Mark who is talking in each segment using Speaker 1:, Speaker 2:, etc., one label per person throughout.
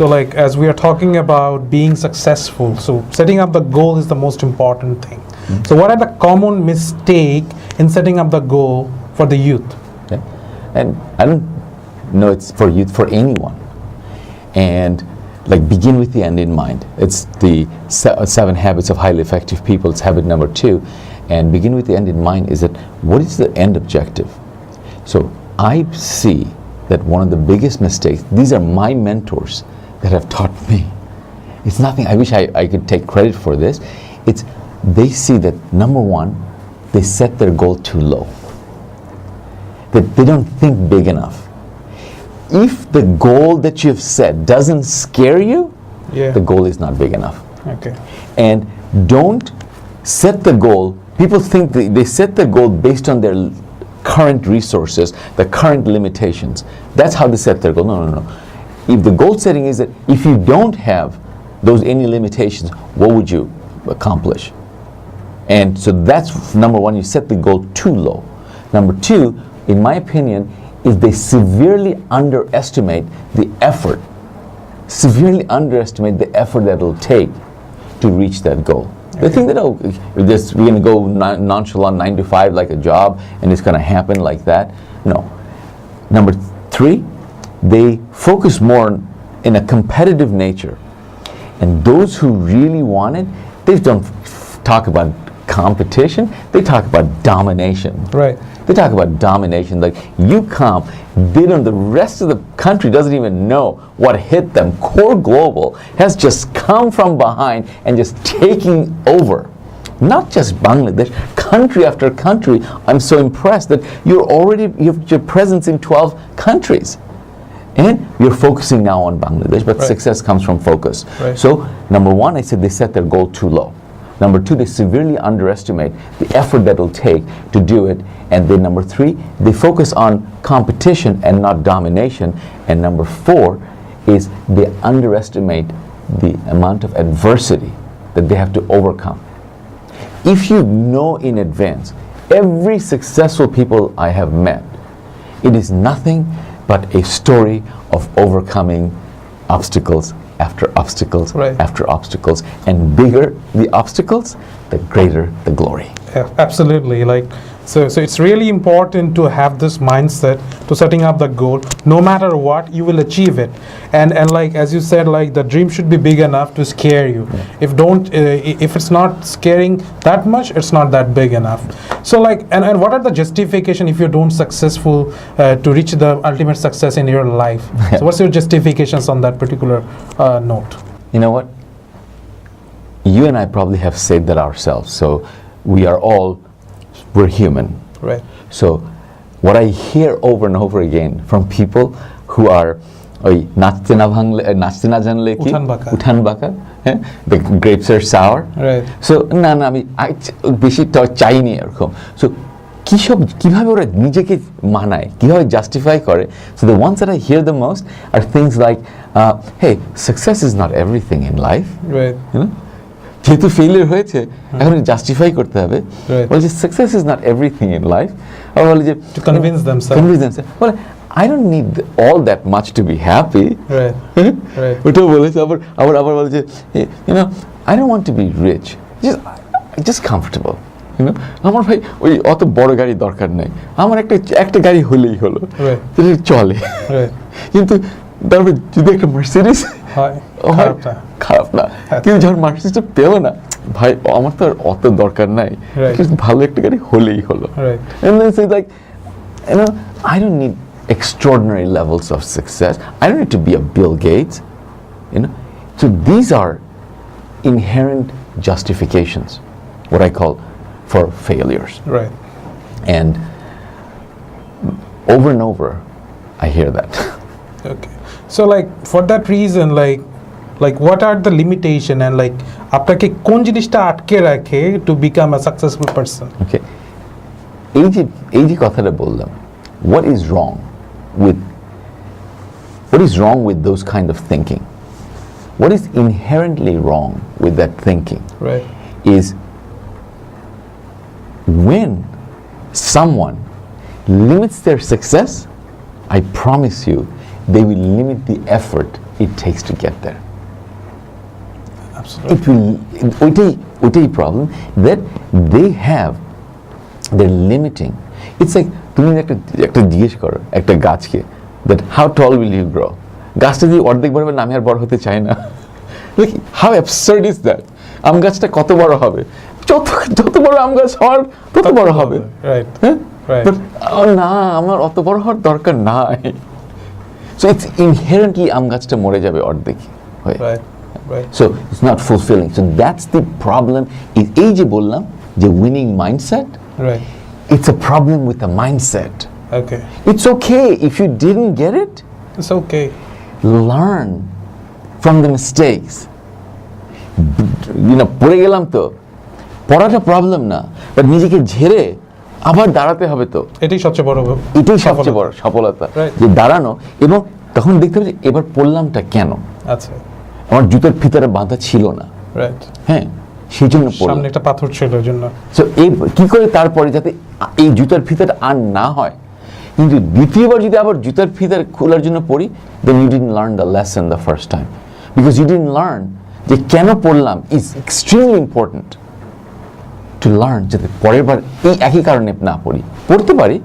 Speaker 1: So like as we are talking about being successful, so setting up the goal is the most important thing. So what are the common mistake in setting up the goal for the youth?
Speaker 2: Okay. And I don't know it's for youth, for anyone. And like begin with the end in mind. It's the 7 habits of highly effective people. It's habit number 2. And begin with the end in mind is that what is the end objective? So I see that one of the biggest mistakes, these are my mentors that have taught me. It's nothing, I wish I could take credit for this. It's, they see that number 1, they set their goal too low. That they don't think big enough. If the goal that you've set doesn't scare you, the goal is not big enough.
Speaker 1: Okay.
Speaker 2: And don't set the goal, people think they set the goal based on their current resources, the current limitations. That's how they set their goal. No. If the goal setting is that if you don't have those any limitations, what would you accomplish? And so that's number 1, you set the goal too low. Number 2, in my opinion, is they severely underestimate the effort. Severely underestimate the effort that it'll take to reach that goal. They think that, oh, we're going to go nonchalant 9 to 5 like a job and it's going to happen like that. No. Number 3, they focus more in a competitive nature. And those who really want it, they don't talk about competition, they talk about domination.
Speaker 1: Right.
Speaker 2: They talk about domination, like you come, they don't, the rest of the country doesn't even know what hit them. Core Global has just come from behind and just taking over. Not just Bangladesh, country after country. I'm so impressed that you have your presence in 12 countries. And you're focusing now on Bangladesh, but success comes from focus.
Speaker 1: Right.
Speaker 2: So, number 1, I said they set their goal too low. Number 2, they severely underestimate the effort that it'll take to do it. And then number 3, they focus on competition and not domination. And number 4 is they underestimate the amount of adversity that they have to overcome. If you know in advance, every successful people I have met, it is nothing but a story of overcoming obstacles after obstacles after obstacles, and bigger the obstacles, the greater the glory.
Speaker 1: Yeah, absolutely. Like so it's really important to have this mindset to setting up the goal. No matter what, you will achieve it. And like as you said, like the dream should be big enough to scare you. If it's not scaring that much, it's not that big enough. So like and what are the justification if you don't successful to reach the ultimate success in your life? So what's your justifications on that particular note?
Speaker 2: You know what? You and I probably have said that ourselves. So we're human.
Speaker 1: Right.
Speaker 2: So what I hear over and over again from people who are নাচতে না জানলে কি উঠান বাঁকা, the grapes are sour.
Speaker 1: Right.
Speaker 2: So না আমি বেশি চাইনি এরকম. So কিভাবে ওরা নিজেকে মানায়, কিভাবে জাস্টিফাই করে? So the ones that I hear the most are things like, hey, success is not everything in life.
Speaker 1: Right.
Speaker 2: You know? যেহেতু ফেলিয়ার হয়েছে এখন জাস্টিফাই করতে হবে, বলে যে success is not everything in life, আর বলে যে
Speaker 1: to convince themselves
Speaker 2: বলে I don't need all that much to be happy.
Speaker 1: Right.
Speaker 2: ওটাও বলেছে আবার বলে যে you know I don't want to be rich, just comfortable. You know, আমার ভাই ওই অত বড় গাড়ি দরকার নাই, আমার একটা গাড়ি হলেই হলো, চলে। কিন্তু তারপরে যদি একটা মার্সিডিজ খারাপ না, কিন্তু যখন মার্সিডিজটা পেলো না, ভাই আমার তো আর অত দরকার নাই, ভালো একটা গাড়ি হলেই হলো। And then it's like, you know, I don't need extraordinary levels of success. I don't need to be a Bill Gates. You know, so these are inherent justifications, what I call for failures.
Speaker 1: Right.
Speaker 2: And over I hear that.
Speaker 1: Okay. So like for that reason, like what are the limitation and like আপনাকে কোন জিনিসটা আটকে রাখে to become a successful person?
Speaker 2: Okay. এই যে কথাটা বললাম, what is wrong with those kind of thinking? What is inherently wrong with that thinking?
Speaker 1: Right.
Speaker 2: Is when someone limits their success, I promise you, they will limit the effort it takes to get there.
Speaker 1: Absolutely.
Speaker 2: It will, ওইটাই problem that they have, they're limiting. It's like তুমি একটা জিজ্ঞেস করো একটা গাছকে that how tall will you grow? গাছটা যদি অর্ধেক বড় হবে না, আমি আর বড় হতে চাই না। Like how absurd is that? আম গাছটা কত বড় হবে? যত বড় আম গাছ হওয়ার তত বড় হবে।
Speaker 1: Right.
Speaker 2: হ্যাঁ?
Speaker 1: Right.
Speaker 2: But না, আমার অত বড় হওয়ার দরকার নাই। So it's inherently আম গাছটা মরে যাবে অর্ধেক হয়ে।
Speaker 1: Right. Right.
Speaker 2: So it's not fulfilling. So that's the problem. এই যে বললাম যে winning mindset,
Speaker 1: Right.
Speaker 2: it's a problem with the mindset.
Speaker 1: Okay.
Speaker 2: It's okay if you didn't get it.
Speaker 1: It's okay.
Speaker 2: Learn from the mistakes. পড়ে গেলাম তো, পড়াটা problem না, but নিজেকে ঝেড়ে আবার দাঁড়াতে হবে তো।
Speaker 1: এটাই সবচেয়ে বড়
Speaker 2: সবচেয়ে বড় সফলতা,
Speaker 1: Right.
Speaker 2: যে দাঁড়ানো এবং তখন দেখতে হবে যে এবার পড়লামটা কেন,
Speaker 1: আচ্ছা।
Speaker 2: আমার জুতোর ভিতরে বাঁধা ছিল না,
Speaker 1: রাইট।
Speaker 2: হ্যাঁ সেই জন্য পড়লাম।
Speaker 1: সামনে একটা পাথর ছিল ওই জন্য।
Speaker 2: সো এই কি করে তারপরে যাতে এই জুতার ফিতাটা আর না হয়, কিন্তু দ্বিতীয়বার যদি আবার জুতার ফিতার খোলার জন্য পড়ি, then you didn't learn the lesson the first time because you didn't learn যে কেন পড়লাম is extremely important to learn, যাতে পরের বার এই একই কারণে না পড়ি, পড়তে পারি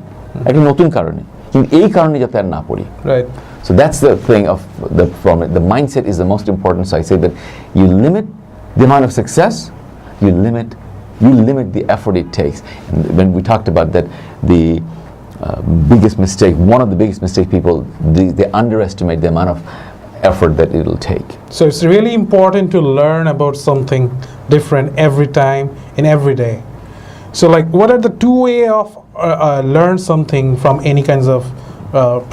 Speaker 2: একটা নতুন কারণে, কিন্তু এই কারণে যাতে আর না পড়ি।
Speaker 1: Right.
Speaker 2: So that's the thing of the mindset is the most important. So I say that you limit the amount of success, you limit the effort it takes. And when we talked about that, the biggest mistake, one of the biggest mistakes people, they underestimate the amount of effort that it will take.
Speaker 1: So it's really important to learn about something different every time in every day. So like what are the two way of learn something from any kinds of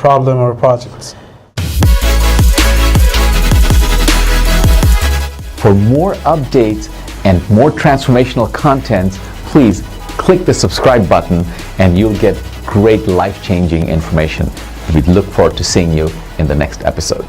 Speaker 1: problem or projects?
Speaker 2: For more updates and more transformational content, please click the subscribe button and you'll get great life-changing information. We look forward to seeing you in the next episode.